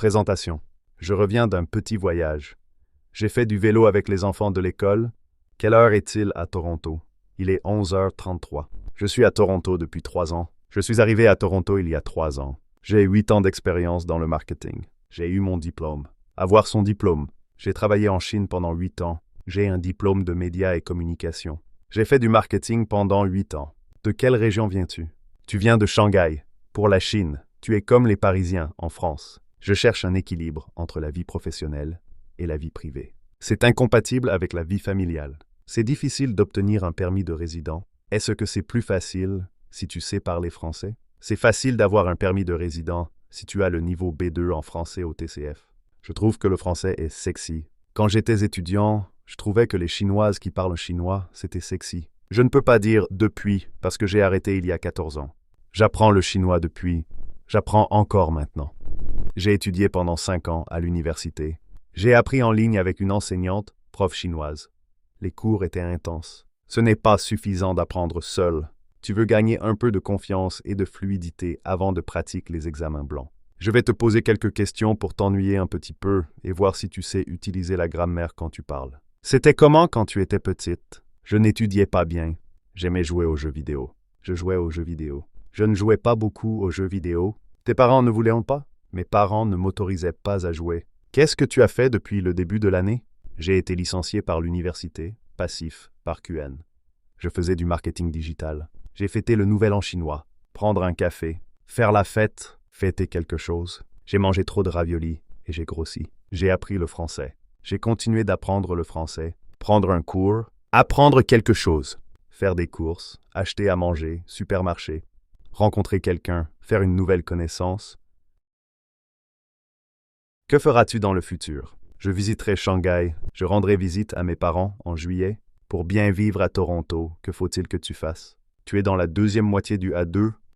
Présentation. Je reviens d'un petit voyage. J'ai fait du vélo avec les enfants de l'école. Quelle heure est-il à Toronto? Il est 11h33. Je suis à Toronto depuis 3 ans. Je suis arrivé à Toronto il y a 3 ans. J'ai 8 ans d'expérience dans le marketing. J'ai eu mon diplôme. Avoir son diplôme. J'ai travaillé en Chine pendant 8 ans. J'ai un diplôme de médias et communication. J'ai fait du marketing pendant 8 ans. De quelle région viens-tu? Tu viens de Shanghai. Pour la Chine, tu es comme les Parisiens en France. Je cherche un équilibre entre la vie professionnelle et la vie privée. C'est incompatible avec la vie familiale. C'est difficile d'obtenir un permis de résident. Est-ce que c'est plus facile si tu sais parler français? C'est facile d'avoir un permis de résident si tu as le niveau B2 en français au TCF. Je trouve que le français est sexy. Quand j'étais étudiant, je trouvais que les Chinoises qui parlent chinois, c'était sexy. Je ne peux pas dire depuis parce que j'ai arrêté il y a 14 ans. J'apprends le chinois depuis. J'apprends encore maintenant. J'ai étudié pendant 5 ans à l'université. J'ai appris en ligne avec une enseignante, prof chinoise. Les cours étaient intenses. Ce n'est pas suffisant d'apprendre seul. Tu veux gagner un peu de confiance et de fluidité avant de pratiquer les examens blancs. Je vais te poser quelques questions pour t'ennuyer un petit peu et voir si tu sais utiliser la grammaire quand tu parles. C'était comment quand tu étais petite? Je n'étudiais pas bien. J'aimais jouer aux jeux vidéo. Je jouais aux jeux vidéo. Je ne jouais pas beaucoup aux jeux vidéo. Tes parents ne voulaient pas? Mes parents ne m'autorisaient pas à jouer. Qu'est-ce que tu as fait depuis le début de l'année? J'ai été licencié par l'université, passif, par QN. Je faisais du marketing digital. J'ai fêté le nouvel an chinois, prendre un café, faire la fête, fêter quelque chose. J'ai mangé trop de raviolis et j'ai grossi. J'ai appris le français. J'ai continué d'apprendre le français, prendre un cours, apprendre quelque chose, faire des courses, acheter à manger, supermarché, rencontrer quelqu'un, faire une nouvelle connaissance. Que feras-tu dans le futur? Je visiterai Shanghai, je rendrai visite à mes parents en juillet. Pour bien vivre à Toronto, que faut-il que tu fasses? Tu es dans la deuxième moitié du A2,